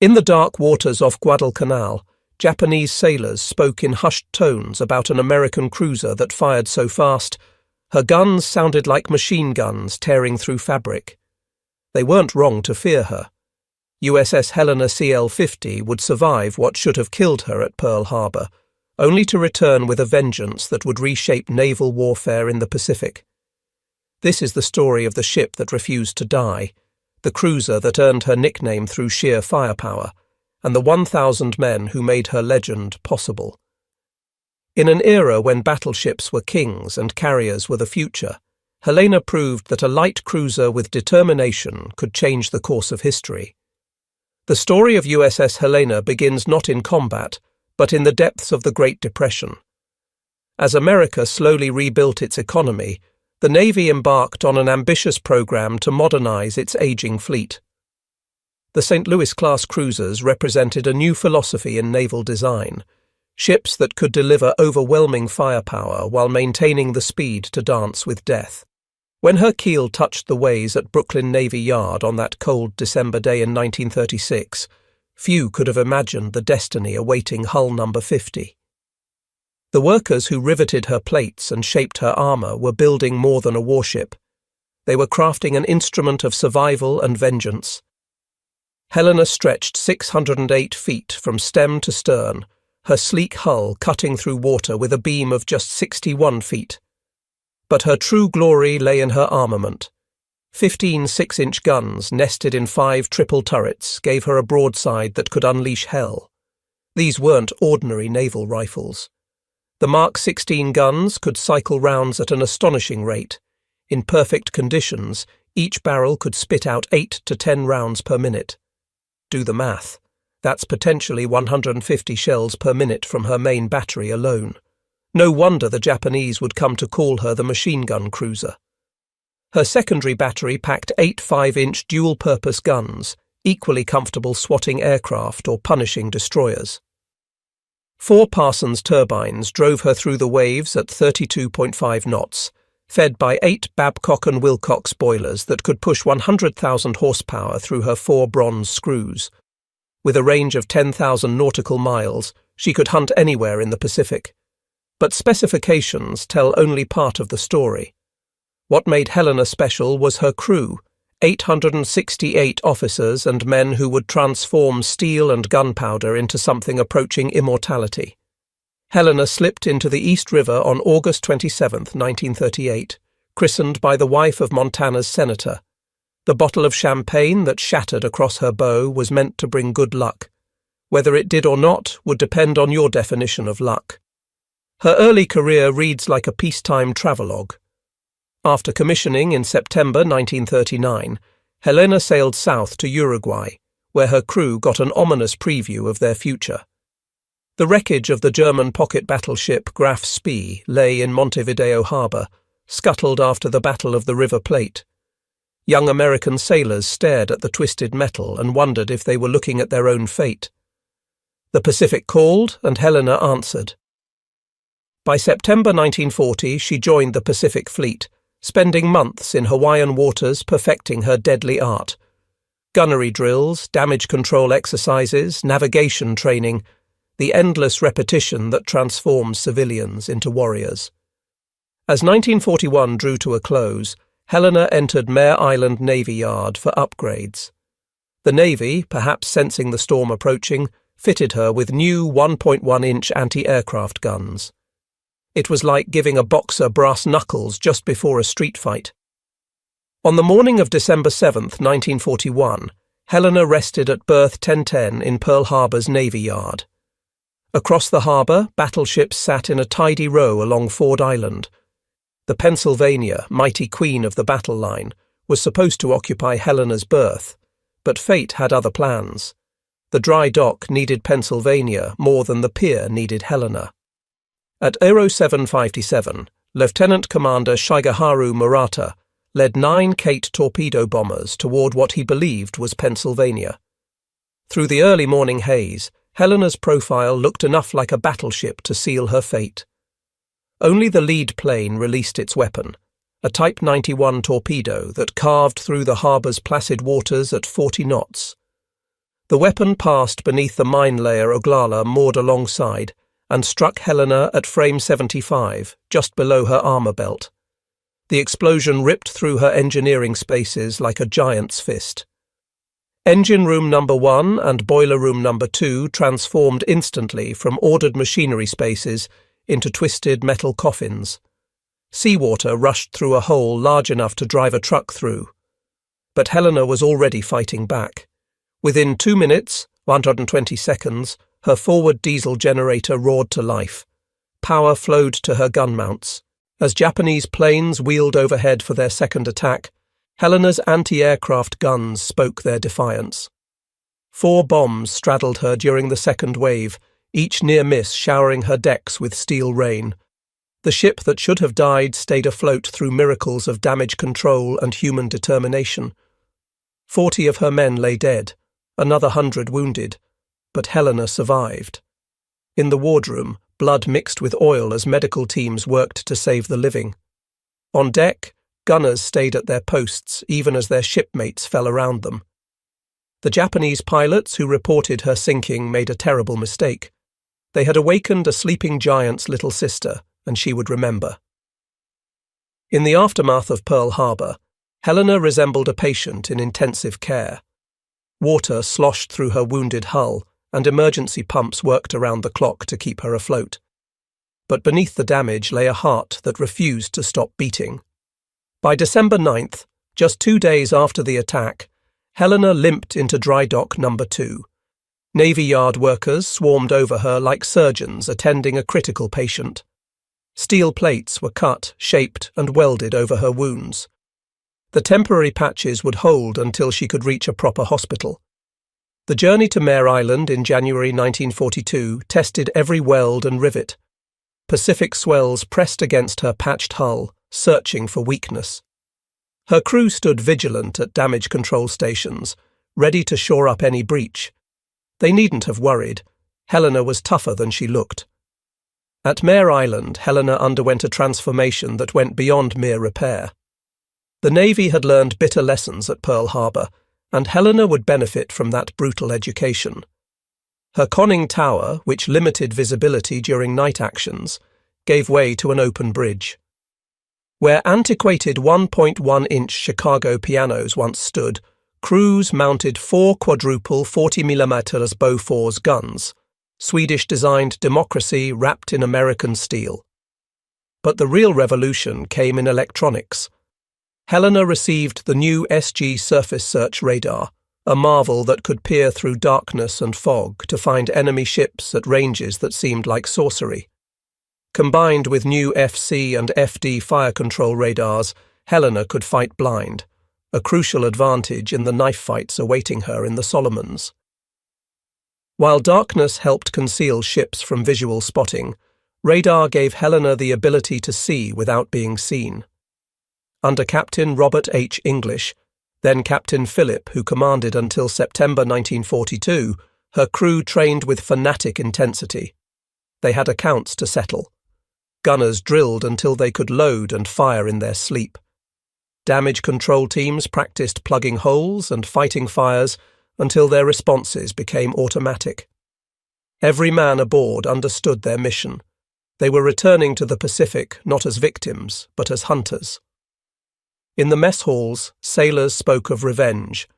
In the dark waters off Guadalcanal, Japanese sailors spoke in hushed tones about an American cruiser that fired so fast, her guns sounded like machine guns tearing through fabric. They weren't wrong to fear her. USS Helena CL-50 would survive what should have killed her at Pearl Harbor, only to return with a vengeance that would reshape naval warfare in the Pacific. This is the story of the ship that refused to die, the cruiser that earned her nickname through sheer firepower, and the 1,000 men who made her legend possible. In an era when battleships were kings and carriers were the future, Helena proved that a light cruiser with determination could change the course of history. The story of USS Helena begins not in combat, but in the depths of the Great Depression. As America slowly rebuilt its economy, the Navy embarked on an ambitious program to modernize its aging fleet. The St. Louis-class cruisers represented a new philosophy in naval design, ships that could deliver overwhelming firepower while maintaining the speed to dance with death. When her keel touched the ways at Brooklyn Navy Yard on that cold December day in 1936, few could have imagined the destiny awaiting hull number 50. The workers who riveted her plates and shaped her armor were building more than a warship. They were crafting an instrument of survival and vengeance. Helena stretched 608 feet from stem to stern, her sleek hull cutting through water with a beam of just 61 feet. But her true glory lay in her armament. 15 6-inch guns nested in 5 triple turrets gave her a broadside that could unleash hell. These weren't ordinary naval rifles. The Mark 16 guns could cycle rounds at an astonishing rate. In perfect conditions, each barrel could spit out 8 to 10 rounds per minute. Do the math. That's potentially 150 shells per minute from her main battery alone. No wonder the Japanese would come to call her the machine gun cruiser. Her secondary battery packed 8 5-inch dual-purpose guns, equally comfortable swatting aircraft or punishing destroyers. 4 Parsons turbines drove her through the waves at 32.5 knots, fed by 8 Babcock and Wilcox boilers that could push 100,000 horsepower through her 4 bronze screws. With a range of 10,000 nautical miles, she could hunt anywhere in the Pacific. But specifications tell only part of the story. What made Helena special was her crew, 868 officers and men who would transform steel and gunpowder into something approaching immortality. Helena slipped into the East River on August 27, 1938, christened by the wife of Montana's senator. The bottle of champagne that shattered across her bow was meant to bring good luck. Whether it did or not would depend on your definition of luck. Her early career reads like a peacetime travelogue. After commissioning in September 1939, Helena sailed south to Uruguay, where her crew got an ominous preview of their future. The wreckage of the German pocket battleship Graf Spee lay in Montevideo Harbor, scuttled after the Battle of the River Plate. Young American sailors stared at the twisted metal and wondered if they were looking at their own fate. The Pacific called, and Helena answered. By September 1940, she joined the Pacific Fleet, spending months in Hawaiian waters perfecting her deadly art. Gunnery drills, damage control exercises, navigation training, the endless repetition that transforms civilians into warriors. As 1941 drew to a close, Helena entered Mare Island Navy Yard for upgrades. The Navy, perhaps sensing the storm approaching, fitted her with new 1.1-inch anti-aircraft guns. It was like giving a boxer brass knuckles just before a street fight. On the morning of December 7, 1941, Helena rested at berth 1010 in Pearl Harbor's Navy Yard. Across the harbor, battleships sat in a tidy row along Ford Island. The Pennsylvania, mighty queen of the battle line, was supposed to occupy Helena's berth, but fate had other plans. The dry dock needed Pennsylvania more than the pier needed Helena. At Aero 757, Lieutenant Commander Shigeharu Murata led 9 Kate torpedo bombers toward what he believed was Pennsylvania. Through the early morning haze, Helena's profile looked enough like a battleship to seal her fate. Only the lead plane released its weapon, a Type 91 torpedo that carved through the harbor's placid waters at 40 knots. The weapon passed beneath the mine layer Oglala moored alongside and struck Helena at frame 75, just below her armour belt. The explosion ripped through her engineering spaces like a giant's fist. Engine room number 1 and boiler room number 2 transformed instantly from ordered machinery spaces into twisted metal coffins. Seawater rushed through a hole large enough to drive a truck through. But Helena was already fighting back. Within 2 minutes, 120 seconds, her forward diesel generator roared to life. Power flowed to her gun mounts. As Japanese planes wheeled overhead for their second attack, Helena's anti-aircraft guns spoke their defiance. 4 bombs straddled her during the second wave, each near miss showering her decks with steel rain. The ship that should have died stayed afloat through miracles of damage control and human determination. 40 of her men lay dead, another 100 wounded, but Helena survived. In the wardroom, blood mixed with oil as medical teams worked to save the living. On deck, gunners stayed at their posts even as their shipmates fell around them. The Japanese pilots who reported her sinking made a terrible mistake. They had awakened a sleeping giant's little sister, and she would remember. In the aftermath of Pearl Harbor, Helena resembled a patient in intensive care. Water sloshed through her wounded hull, and emergency pumps worked around the clock to keep her afloat. But beneath the damage lay a heart that refused to stop beating. By December 9th, just 2 days after the attack, Helena limped into dry dock number 2. Navy Yard workers swarmed over her like surgeons attending a critical patient. Steel plates were cut, shaped, and welded over her wounds. The temporary patches would hold until she could reach a proper hospital. The journey to Mare Island in January 1942 tested every weld and rivet. Pacific swells pressed against her patched hull, searching for weakness. Her crew stood vigilant at damage control stations, ready to shore up any breach. They needn't have worried. Helena was tougher than she looked. At Mare Island, Helena underwent a transformation that went beyond mere repair. The Navy had learned bitter lessons at Pearl Harbor, and Helena would benefit from that brutal education. Her conning tower, which limited visibility during night actions, gave way to an open bridge. Where antiquated 1.1-inch Chicago pianos once stood, crews mounted 4 quadruple 40mm Bofors guns, Swedish-designed democracy wrapped in American steel. But the real revolution came in electronics. Helena received the new SG surface search radar, a marvel that could peer through darkness and fog to find enemy ships at ranges that seemed like sorcery. Combined with new FC and FD fire control radars, Helena could fight blind, a crucial advantage in the knife fights awaiting her in the Solomons. While darkness helped conceal ships from visual spotting, radar gave Helena the ability to see without being seen. Under Captain Robert H. English, then Captain Phillip, who commanded until September 1942, her crew trained with fanatic intensity. They had accounts to settle. Gunners drilled until they could load and fire in their sleep. Damage control teams practiced plugging holes and fighting fires until their responses became automatic. Every man aboard understood their mission. They were returning to the Pacific not as victims, but as hunters. In the mess halls, sailors spoke of revenge.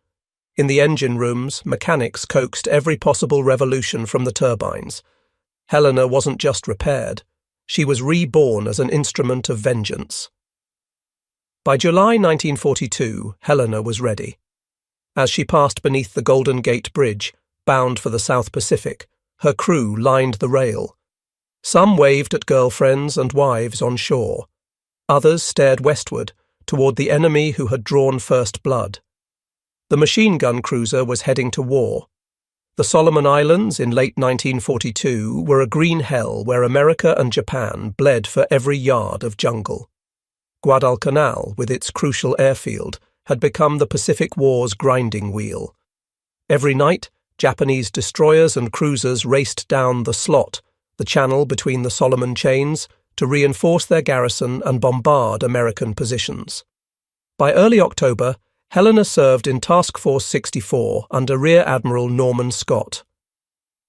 In the engine rooms, mechanics coaxed every possible revolution from the turbines. Helena wasn't just repaired. She was reborn as an instrument of vengeance. By July 1942, Helena was ready. As she passed beneath the Golden Gate Bridge, bound for the South Pacific, her crew lined the rail. Some waved at girlfriends and wives on shore. Others stared westward, toward the enemy who had drawn first blood. The machine gun cruiser was heading to war. The Solomon Islands in late 1942 were a green hell where America and Japan bled for every yard of jungle. Guadalcanal, with its crucial airfield, had become the Pacific War's grinding wheel. Every night, Japanese destroyers and cruisers raced down the slot, the channel between the Solomon chains, to reinforce their garrison and bombard American positions. By early October, Helena served in Task Force 64 under Rear Admiral Norman Scott.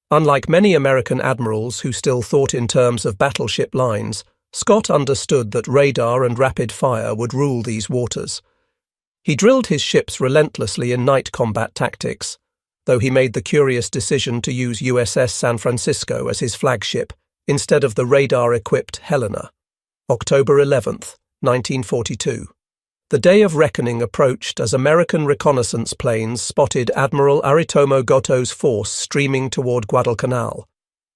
Unlike many American admirals who still thought in terms of battleship lines, Scott understood that radar and rapid fire would rule these waters. He drilled his ships relentlessly in night combat tactics, though he made the curious decision to use USS San Francisco as his flagship instead of the radar-equipped Helena. October 11th, 1942. The day of reckoning approached as American reconnaissance planes spotted Admiral Aritomo Goto's force streaming toward Guadalcanal.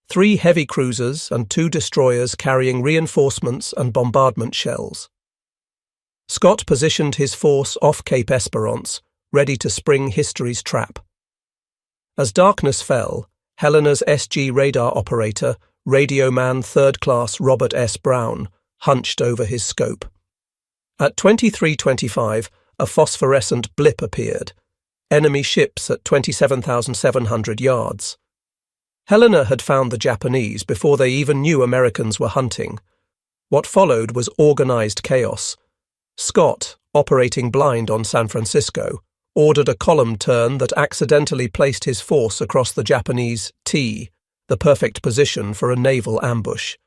3 heavy cruisers and 2 destroyers carrying reinforcements and bombardment shells. Scott positioned his force off Cape Esperance, ready to spring history's trap. As darkness fell, Helena's SG radar operator, radio man 3rd Class Robert S. Brown, hunched over his scope. At 23:25, a phosphorescent blip appeared. Enemy ships at 27,700 yards. Helena had found the Japanese before they even knew Americans were hunting. What followed was organized chaos. Scott, operating blind on San Francisco, ordered a column turn that accidentally placed his force across the Japanese T, the perfect position for a naval ambush.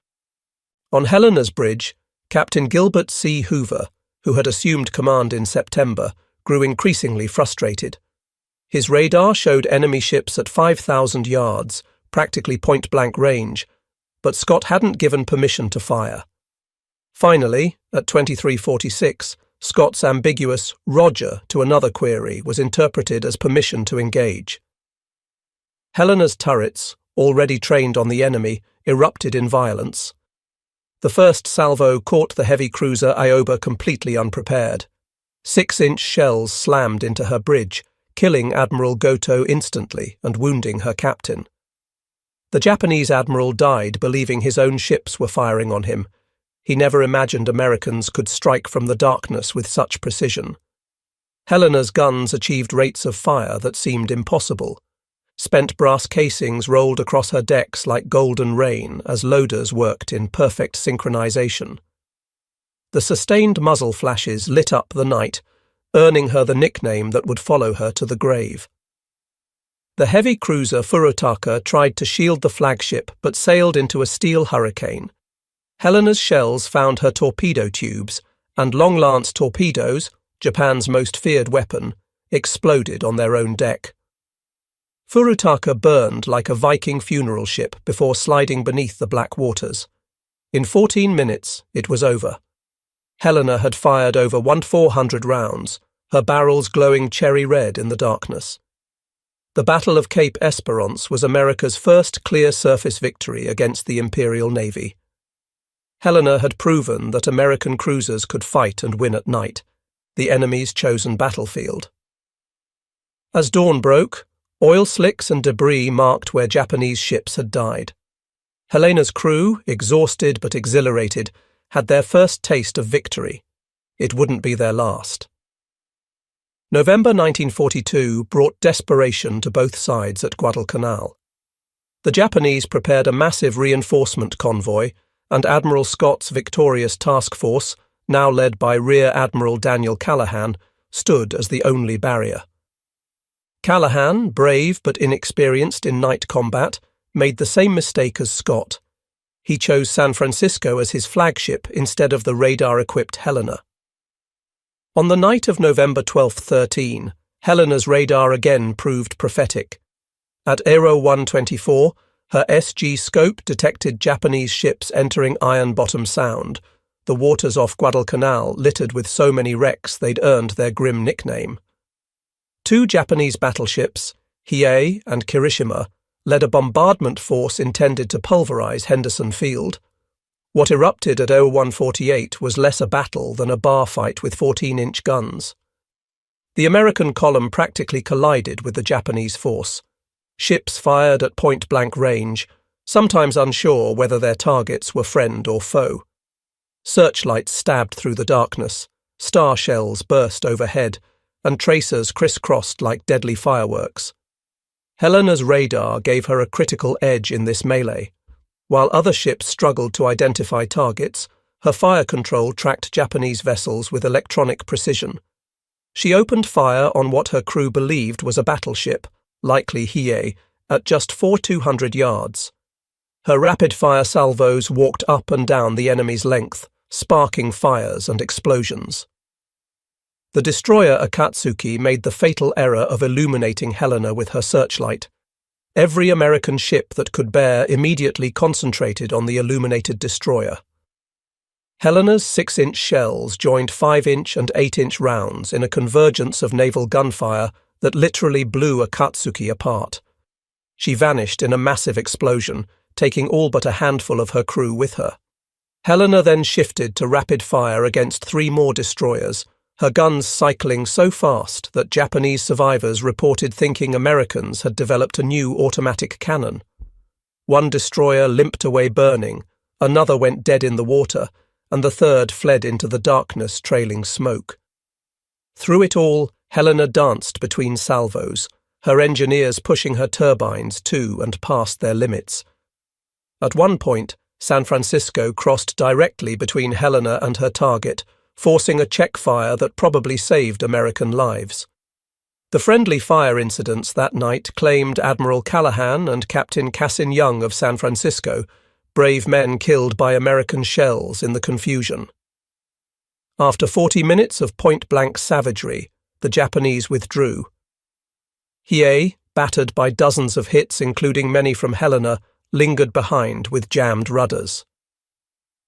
On Helena's bridge, Captain Gilbert C. Hoover, who had assumed command in September, grew increasingly frustrated. His radar showed enemy ships at 5,000 yards, practically point-blank range, but Scott hadn't given permission to fire. Finally, at 23:46, Scott's ambiguous "Roger" to another query was interpreted as permission to engage. Helena's turrets, already trained on the enemy, erupted in violence. The first salvo caught the heavy cruiser Ioba completely unprepared. 6-inch shells slammed into her bridge, killing Admiral Goto instantly and wounding her captain. The Japanese admiral died believing his own ships were firing on him. He never imagined Americans could strike from the darkness with such precision. Helena's guns achieved rates of fire that seemed impossible. Spent brass casings rolled across her decks like golden rain as loaders worked in perfect synchronization. The sustained muzzle flashes lit up the night, earning her the nickname that would follow her to the grave. The heavy cruiser Furutaka tried to shield the flagship but sailed into a steel hurricane. Helena's shells found her torpedo tubes, and long-lance torpedoes, Japan's most feared weapon, exploded on their own deck. Furutaka burned like a Viking funeral ship before sliding beneath the black waters. In 14 minutes, it was over. Helena had fired over 1,400 rounds, her barrels glowing cherry red in the darkness. The Battle of Cape Esperance was America's first clear surface victory against the Imperial Navy. Helena had proven that American cruisers could fight and win at night, the enemy's chosen battlefield. As dawn broke, oil slicks and debris marked where Japanese ships had died. Helena's crew, exhausted but exhilarated, had their first taste of victory. It wouldn't be their last. November 1942 brought desperation to both sides at Guadalcanal. The Japanese prepared a massive reinforcement convoy, and Admiral Scott's victorious task force, now led by Rear Admiral Daniel Callahan, stood as the only barrier. Callahan, brave but inexperienced in night combat, made the same mistake as Scott. He chose San Francisco as his flagship instead of the radar-equipped Helena. On the night of November 12-13, Helena's radar again proved prophetic. At Aero 124, her SG scope detected Japanese ships entering Iron Bottom Sound, the waters off Guadalcanal littered with so many wrecks they'd earned their grim nickname. 2 Japanese battleships, Hiei and Kirishima, led a bombardment force intended to pulverize Henderson Field. What erupted at 0148 was less a battle than a bar fight with 14-inch guns. The American column practically collided with the Japanese force. Ships fired at point-blank range, sometimes unsure whether their targets were friend or foe. Searchlights stabbed through the darkness, star shells burst overhead, and tracers crisscrossed like deadly fireworks. Helena's radar gave her a critical edge in this melee. While other ships struggled to identify targets, her fire control tracked Japanese vessels with electronic precision. She opened fire on what her crew believed was a battleship, likely Hiei, at just 400 yards. Her rapid-fire salvos walked up and down the enemy's length, sparking fires and explosions. The destroyer Akatsuki made the fatal error of illuminating Helena with her searchlight. Every American ship that could bear immediately concentrated on the illuminated destroyer. Helena's 6-inch shells joined 5-inch and 8-inch rounds in a convergence of naval gunfire that literally blew Akatsuki apart. She vanished in a massive explosion, taking all but a handful of her crew with her. Helena then shifted to rapid fire against 3 more destroyers, her guns cycling so fast that Japanese survivors reported thinking Americans had developed a new automatic cannon. One destroyer limped away burning, another went dead in the water, and the third fled into the darkness trailing smoke. Through it all, Helena danced between salvos, her engineers pushing her turbines to and past their limits. At one point, San Francisco crossed directly between Helena and her target, forcing a check fire that probably saved American lives. The friendly fire incidents that night claimed Admiral Callahan and Captain Cassin Young of San Francisco, brave men killed by American shells in the confusion. After 40 minutes of point-blank savagery, the Japanese withdrew. Hiei, battered by dozens of hits including many from Helena, lingered behind with jammed rudders.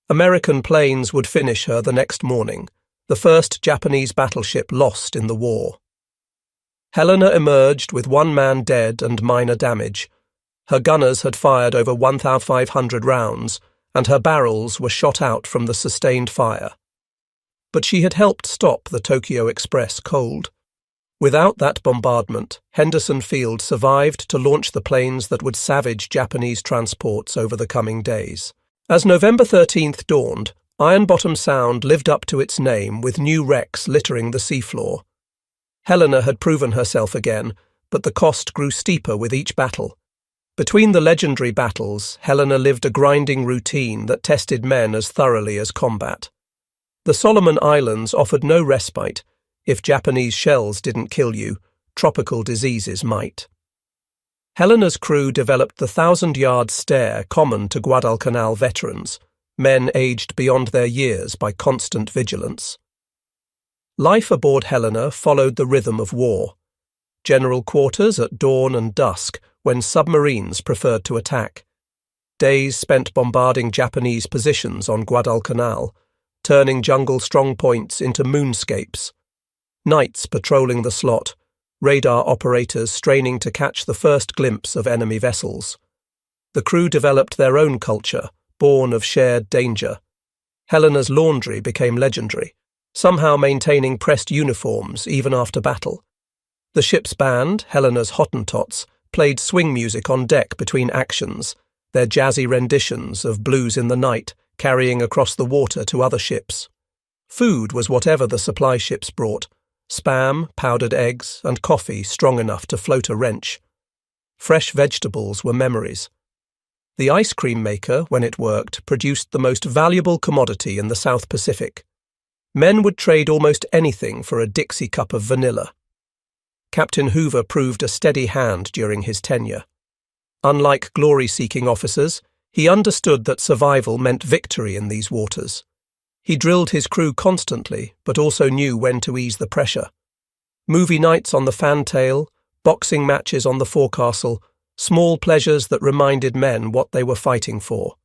American planes would finish her the next morning, the first Japanese battleship lost in the war. Helena emerged with 1 man dead and minor damage. Her gunners had fired over 1,500 rounds, and her barrels were shot out from the sustained fire. But she had helped stop the Tokyo Express cold. Without that bombardment, Henderson Field survived to launch the planes that would savage Japanese transports over the coming days. As November 13th dawned, Iron Bottom Sound lived up to its name with new wrecks littering the seafloor. Helena had proven herself again, but the cost grew steeper with each battle. Between the legendary battles, Helena lived a grinding routine that tested men as thoroughly as combat. The Solomon Islands offered no respite. If Japanese shells didn't kill you, tropical diseases might. Helena's crew developed the 1,000-yard stare common to Guadalcanal veterans, men aged beyond their years by constant vigilance. Life aboard Helena followed the rhythm of war. General quarters at dawn and dusk, when submarines preferred to attack. Days spent bombarding Japanese positions on Guadalcanal, turning jungle strongpoints into moonscapes. Nights patrolling the slot, radar operators straining to catch the first glimpse of enemy vessels. The crew developed their own culture, born of shared danger. Helena's laundry became legendary, somehow maintaining pressed uniforms even after battle. The ship's band, Helena's Hottentots, played swing music on deck between actions, their jazzy renditions of Blues in the Night carrying across the water to other ships. Food was whatever the supply ships brought. Spam, powdered eggs, and coffee strong enough to float a wrench. Fresh vegetables were memories. The ice cream maker, when it worked, produced the most valuable commodity in the South Pacific. Men would trade almost anything for a Dixie cup of vanilla. Captain Hoover proved a steady hand during his tenure. Unlike glory-seeking officers, he understood that survival meant victory in these waters. He drilled his crew constantly, but also knew when to ease the pressure. Movie nights on the fantail, boxing matches on the forecastle, small pleasures that reminded men what they were fighting for.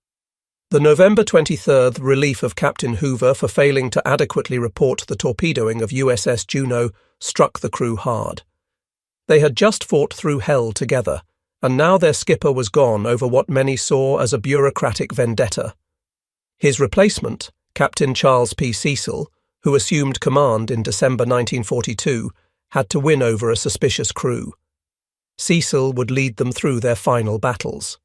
The November 23rd relief of Captain Hoover for failing to adequately report the torpedoing of USS Juno struck the crew hard. They had just fought through hell together, and now their skipper was gone over what many saw as a bureaucratic vendetta. His replacement, Captain Charles P. Cecil, who assumed command in December 1942, had to win over a suspicious crew. Cecil would lead them through their final battles.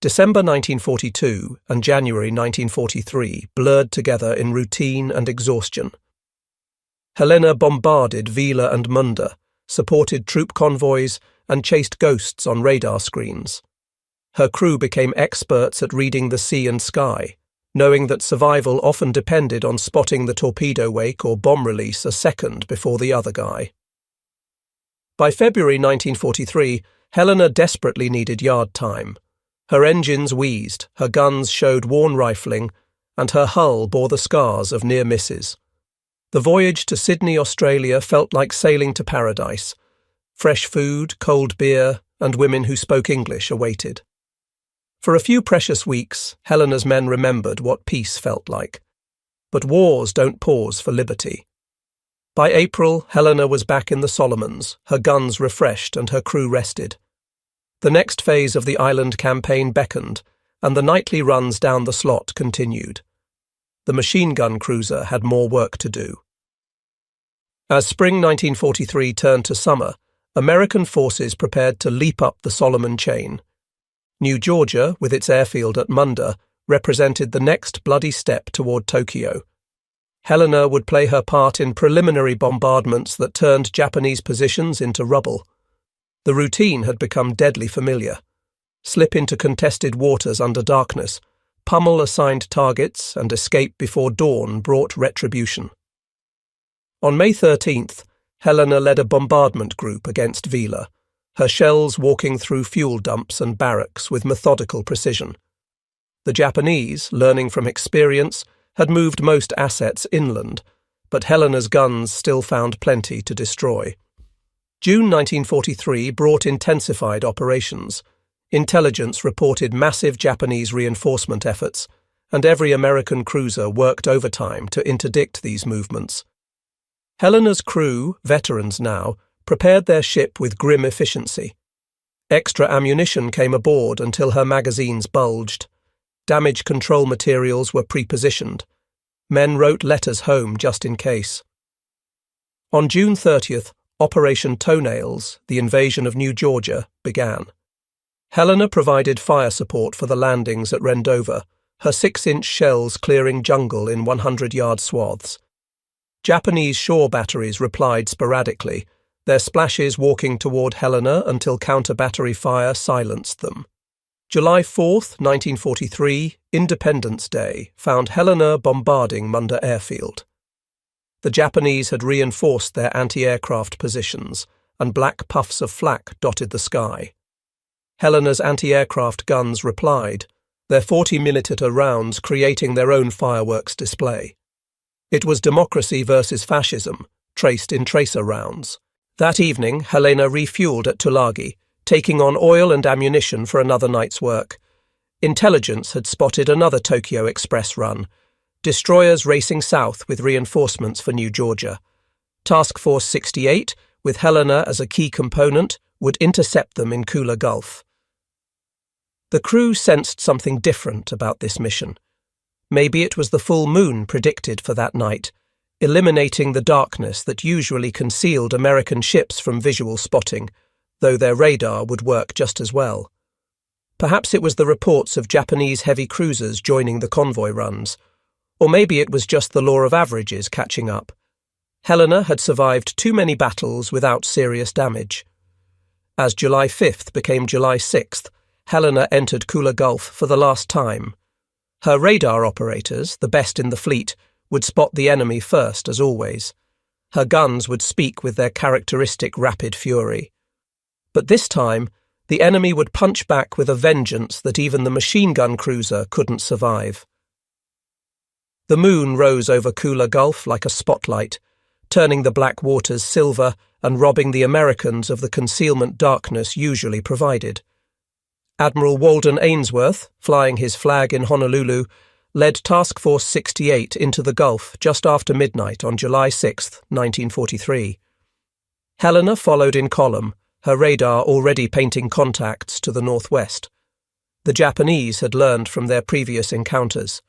December 1942 and January 1943 blurred together in routine and exhaustion. Helena bombarded Vila and Munda, supported troop convoys, and chased ghosts on radar screens. Her crew became experts at reading the sea and sky, knowing that survival often depended on spotting the torpedo wake or bomb release a second before the other guy. By February 1943, Helena desperately needed yard time. Her engines wheezed, her guns showed worn rifling, and her hull bore the scars of near misses. The voyage to Sydney, Australia felt like sailing to paradise. Fresh food, cold beer, and women who spoke English awaited. For a few precious weeks, Helena's men remembered what peace felt like. But wars don't pause for liberty. By April, Helena was back in the Solomons, her guns refreshed and her crew rested. The next phase of the island campaign beckoned, and the nightly runs down the slot continued. The machine gun cruiser had more work to do. As spring 1943 turned to summer, American forces prepared to leap up the Solomon chain. New Georgia, with its airfield at Munda, represented the next bloody step toward Tokyo. Helena would play her part in preliminary bombardments that turned Japanese positions into rubble. The routine had become deadly familiar. Slip into contested waters under darkness, pummel assigned targets, and escape before dawn brought retribution. On May 13th, Helena led a bombardment group against Vila, her shells walking through fuel dumps and barracks with methodical precision. The Japanese, learning from experience, had moved most assets inland, but Helena's guns still found plenty to destroy. June 1943 brought intensified operations. Intelligence reported massive Japanese reinforcement efforts, and every American cruiser worked overtime to interdict these movements. Helena's crew, veterans now, prepared their ship with grim efficiency. Extra ammunition came aboard until her magazines bulged. Damage control materials were pre-positioned. Men wrote letters home just in case. On June 30th, Operation Toenails, the invasion of New Georgia, began. Helena provided fire support for the landings at Rendova, her 6-inch shells clearing jungle in 100-yard swaths. Japanese shore batteries replied sporadically, their splashes walking toward Helena until counter-battery fire silenced them. July 4th, 1943, Independence Day, found Helena bombarding Munda Airfield. The Japanese had reinforced their anti-aircraft positions, and black puffs of flak dotted the sky. Helena's anti-aircraft guns replied, their 40mm rounds creating their own fireworks display. It was democracy versus fascism, traced in tracer rounds. That evening, Helena refueled at Tulagi, taking on oil and ammunition for another night's work. Intelligence had spotted another Tokyo Express run, destroyers racing south with reinforcements for New Georgia. Task Force 68, with Helena as a key component, would intercept them in Kula Gulf. The crew sensed something different about this mission. Maybe it was the full moon predicted for that night, eliminating the darkness that usually concealed American ships from visual spotting, though their radar would work just as well. Perhaps it was the reports of Japanese heavy cruisers joining the convoy runs, or maybe it was just the law of averages catching up. Helena had survived too many battles without serious damage. As July 5th became July 6th, Helena entered Kula Gulf for the last time. Her radar operators, the best in the fleet, would spot the enemy first, as always. Her guns would speak with their characteristic rapid fury. But this time, the enemy would punch back with a vengeance that even the machine gun cruiser couldn't survive. The moon rose over Kula Gulf like a spotlight, turning the black waters silver and robbing the Americans of the concealment darkness usually provided. Admiral Walden Ainsworth, flying his flag in Honolulu, led Task Force 68 into the Gulf just after midnight on July 6, 1943. Helena followed in column, her radar already painting contacts to the northwest. The Japanese had learned from their previous encounters.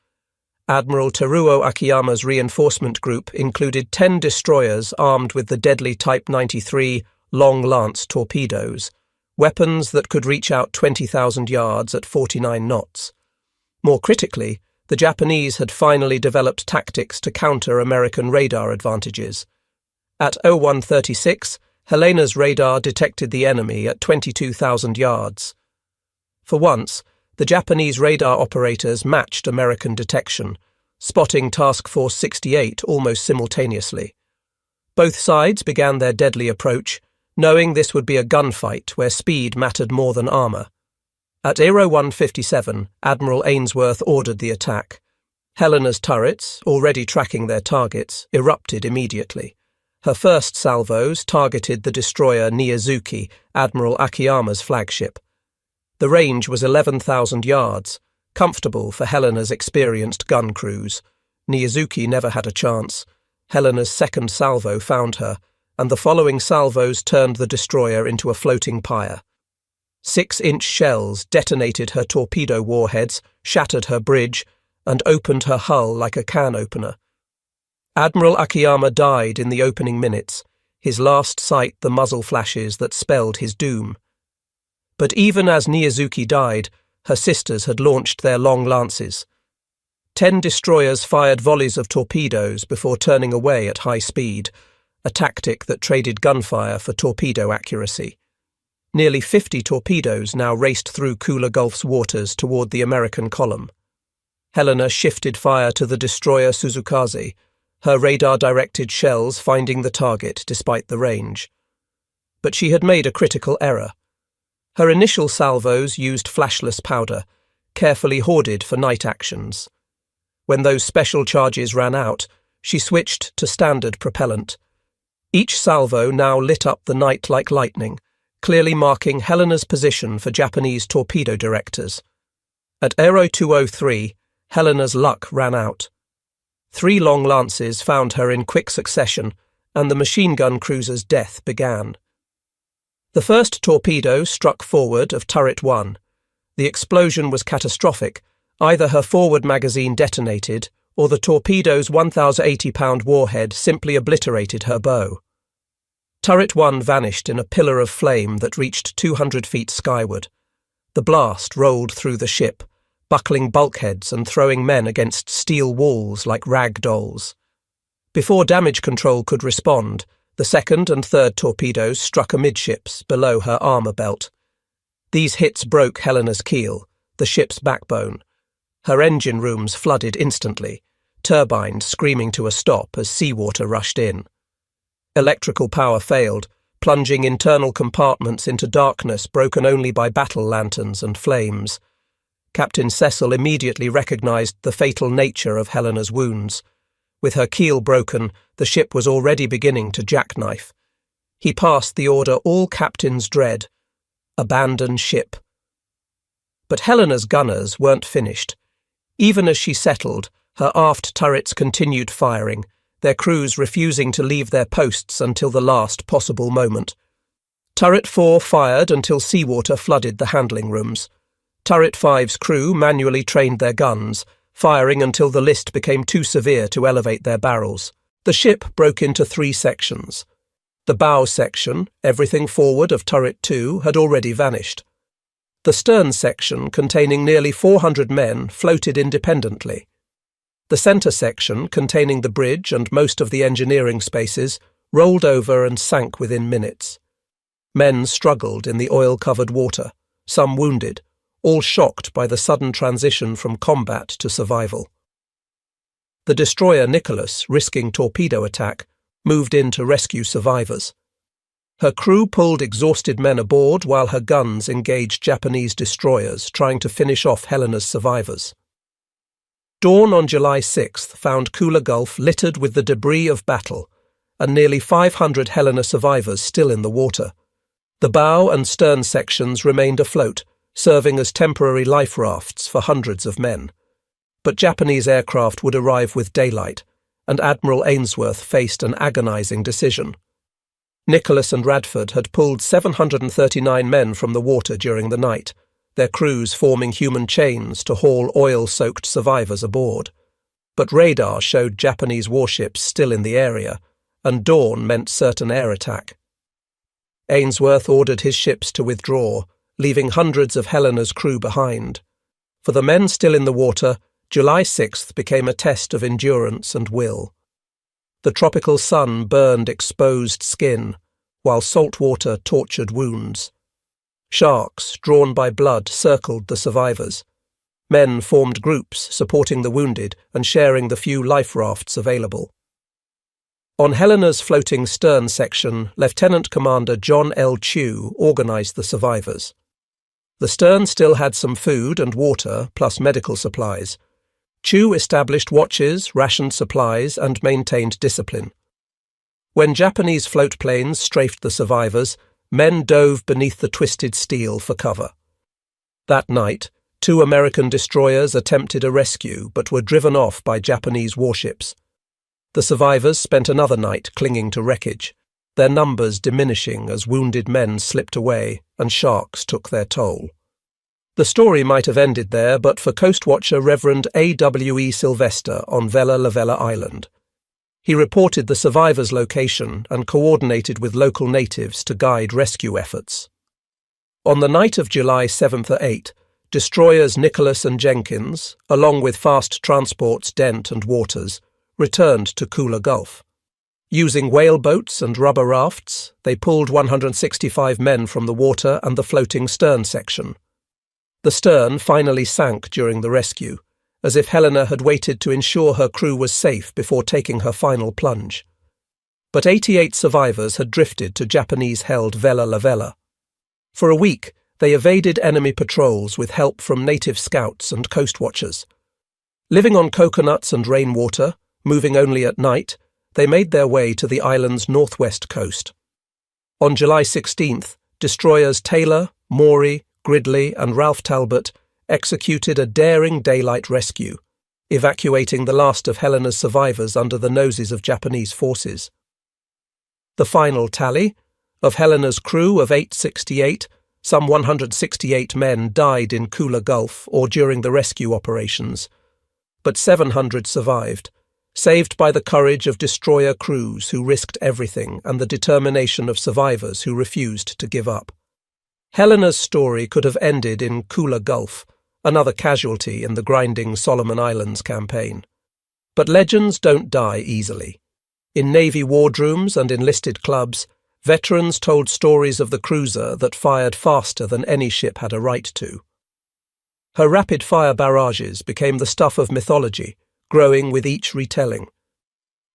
Admiral Teruo Akiyama's reinforcement group included 10 destroyers armed with the deadly Type 93 Long Lance torpedoes, weapons that could reach out 20,000 yards at 49 knots. More critically, the Japanese had finally developed tactics to counter American radar advantages. At 0136, Helena's radar detected the enemy at 22,000 yards. For once, The Japanese radar operators matched American detection, spotting Task Force 68 almost simultaneously. Both sides began their deadly approach, knowing this would be a gunfight where speed mattered more than armour. At Aero 157, Admiral Ainsworth ordered the attack. Helena's turrets, already tracking their targets, erupted immediately. Her first salvos targeted the destroyer Niizuki, Admiral Akiyama's flagship. The range was 11,000 yards, comfortable for Helena's experienced gun crews. Niizuki never had a chance. Helena's second salvo found her, and the following salvos turned the destroyer into a floating pyre. 6-inch shells detonated her torpedo warheads, shattered her bridge, and opened her hull like a can opener. Admiral Akiyama died in the opening minutes, his last sight the muzzle flashes that spelled his doom. But even as Niizuki died, her sisters had launched their long lances. 10 destroyers fired volleys of torpedoes before turning away at high speed, a tactic that traded gunfire for torpedo accuracy. Nearly 50 torpedoes now raced through Kula Gulf's waters toward the American column. Helena shifted fire to the destroyer Suzukaze, her radar-directed shells finding the target despite the range. But she had made a critical error. Her initial salvos used flashless powder, carefully hoarded for night actions. When those special charges ran out, she switched to standard propellant. Each salvo now lit up the night like lightning, clearly marking Helena's position for Japanese torpedo directors. At Aero 203, Helena's luck ran out. 3 long lances found her in quick succession, and the machine gun cruiser's death began. The first torpedo struck forward of Turret 1. The explosion was catastrophic. Either her forward magazine detonated, or the torpedo's 1,080-pound warhead simply obliterated her bow. Turret 1 vanished in a pillar of flame that reached 200 feet skyward. The blast rolled through the ship, buckling bulkheads and throwing men against steel walls like rag dolls. Before damage control could respond, the second and third torpedoes struck amidships below her armour belt. These hits broke Helena's keel, the ship's backbone. Her engine rooms flooded instantly, turbines screaming to a stop as seawater rushed in. Electrical power failed, plunging internal compartments into darkness broken only by battle lanterns and flames. Captain Cecil immediately recognised the fatal nature of Helena's wounds. With her keel broken, the ship was already beginning to jackknife. He passed the order all captains dread: abandon ship. But Helena's gunners weren't finished. Even as she settled, her aft turrets continued firing, their crews refusing to leave their posts until the last possible moment. Turret 4 fired until seawater flooded the handling rooms. Turret 5's crew manually trained their guns, firing until the list became too severe to elevate their barrels. The ship broke into 3 sections. The bow section, everything forward of Turret 2, had already vanished. The stern section, containing nearly 400 men, floated independently. The centre section, containing the bridge and most of the engineering spaces, rolled over and sank within minutes. Men struggled in the oil-covered water, some wounded, all shocked by the sudden transition from combat to survival. The destroyer Nicholas, risking torpedo attack, moved in to rescue survivors. Her crew pulled exhausted men aboard while her guns engaged Japanese destroyers trying to finish off Helena's survivors. Dawn on July 6th found Kula Gulf littered with the debris of battle, and nearly 500 Helena survivors still in the water. The bow and stern sections remained afloat, serving as temporary life rafts for hundreds of men. But Japanese aircraft would arrive with daylight, and Admiral Ainsworth faced an agonizing decision. Nicholas and Radford had pulled 739 men from the water during the night, their crews forming human chains to haul oil-soaked survivors aboard. But radar showed Japanese warships still in the area, and dawn meant certain air attack. Ainsworth ordered his ships to withdraw, leaving hundreds of Helena's crew behind. For the men still in the water, July 6th became a test of endurance and will. The tropical sun burned exposed skin, while salt water tortured wounds. Sharks, drawn by blood, circled the survivors. Men formed groups, supporting the wounded and sharing the few life rafts available. On Helena's floating stern section, Lieutenant Commander John L. Chew organized the survivors. The stern still had some food and water, plus medical supplies. Chew established watches, rationed supplies, and maintained discipline. When Japanese float planes strafed the survivors, men dove beneath the twisted steel for cover. That night, 2 American destroyers attempted a rescue but were driven off by Japanese warships. The survivors spent another night clinging to wreckage, their numbers diminishing as wounded men slipped away and sharks took their toll. The story might have ended there but for Coast Watcher Reverend AWE Sylvester on Vella La Vella Island. He reported the survivors' location and coordinated with local natives to guide rescue efforts. On the night of July 7th or 8th, destroyers Nicholas and Jenkins, along with fast transports Dent and Waters, returned to Kula Gulf. Using whaleboats and rubber rafts, they pulled 165 men from the water and the floating stern section. The stern finally sank during the rescue, as if Helena had waited to ensure her crew was safe before taking her final plunge. But 88 survivors had drifted to Japanese-held Vella La Vella. For a week, they evaded enemy patrols with help from native scouts and coast watchers. Living on coconuts and rainwater, moving only at night, they made their way to the island's northwest coast. On July 16th, destroyers Taylor, Maury, Gridley and Ralph Talbot executed a daring daylight rescue, evacuating the last of Helena's survivors under the noses of Japanese forces. The final tally, of Helena's crew of 868, some 168 men died in Kula Gulf or during the rescue operations, but 700 survived, saved by the courage of destroyer crews who risked everything and the determination of survivors who refused to give up. Helena's story could have ended in Kula Gulf, another casualty in the grinding Solomon Islands campaign. But legends don't die easily. In Navy wardrooms and enlisted clubs, veterans told stories of the cruiser that fired faster than any ship had a right to. Her rapid-fire barrages became the stuff of mythology, growing with each retelling.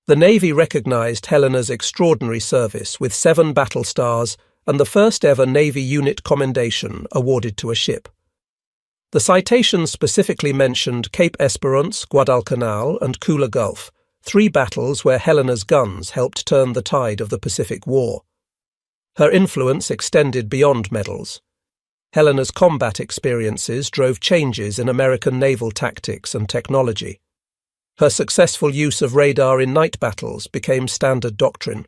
The Navy recognized Helena's extraordinary service with 7 battle stars and the first-ever Navy unit commendation awarded to a ship. The citations specifically mentioned Cape Esperance, Guadalcanal, and Kula Gulf, 3 battles where Helena's guns helped turn the tide of the Pacific War. Her influence extended beyond medals. Helena's combat experiences drove changes in American naval tactics and technology. Her successful use of radar in night battles became standard doctrine.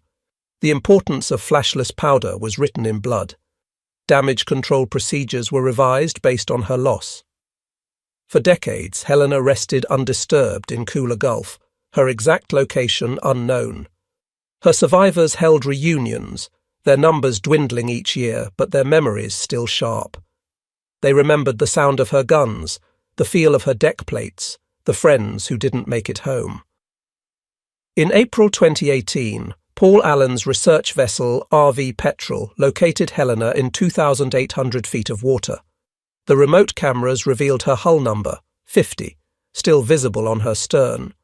The importance of flashless powder was written in blood. Damage control procedures were revised based on her loss. For decades, Helena rested undisturbed in Kula Gulf, her exact location unknown. Her survivors held reunions, their numbers dwindling each year, but their memories still sharp. They remembered the sound of her guns, the feel of her deck plates, the friends who didn't make it home. In April 2018, Paul Allen's research vessel RV Petrel located Helena in 2,800 feet of water. The remote cameras revealed her hull number, 50, still visible on her stern.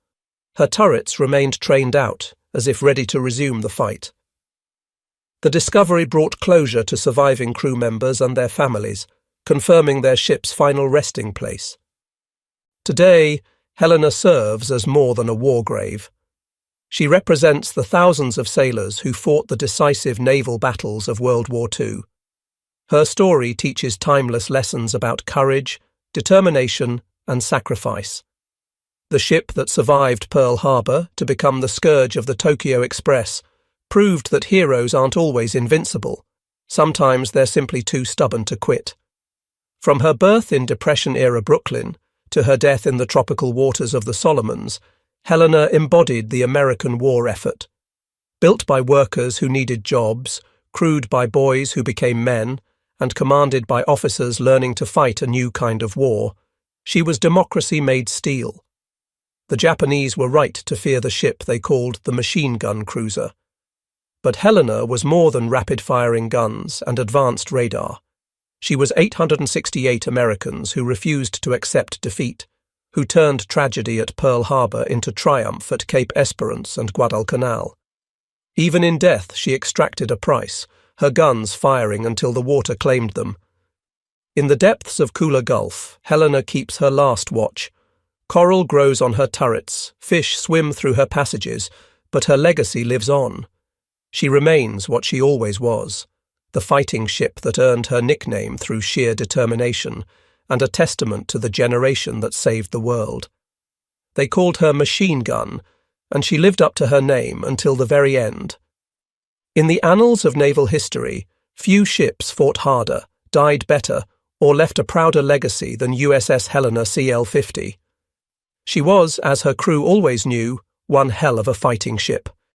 Her turrets remained trained out, as if ready to resume the fight. The discovery brought closure to surviving crew members and their families, confirming their ship's final resting place. Today, Helena serves as more than a war grave. She represents the thousands of sailors who fought the decisive naval battles of World War II. Her story teaches timeless lessons about courage, determination, and sacrifice. The ship that survived Pearl Harbor to become the scourge of the Tokyo Express proved that heroes aren't always invincible. Sometimes they're simply too stubborn to quit. From her birth in Depression-era Brooklyn to her death in the tropical waters of the Solomons, Helena embodied the American war effort. Built by workers who needed jobs, crewed by boys who became men, and commanded by officers learning to fight a new kind of war, she was democracy made steel. The Japanese were right to fear the ship they called the machine gun cruiser. But Helena was more than rapid-firing guns and advanced radar. She was 868 Americans who refused to accept defeat, who turned tragedy at Pearl Harbor into triumph at Cape Esperance and Guadalcanal. Even in death she extracted a price, her guns firing until the water claimed them. In the depths of Kula Gulf, Helena keeps her last watch. Coral grows on her turrets, fish swim through her passages, but her legacy lives on. She remains what she always was, the fighting ship that earned her nickname through sheer determination, and a testament to the generation that saved the world. They called her Machine Gun, and she lived up to her name until the very end. In the annals of naval history, few ships fought harder, died better, or left a prouder legacy than USS Helena CL-50. She was, as her crew always knew, one hell of a fighting ship.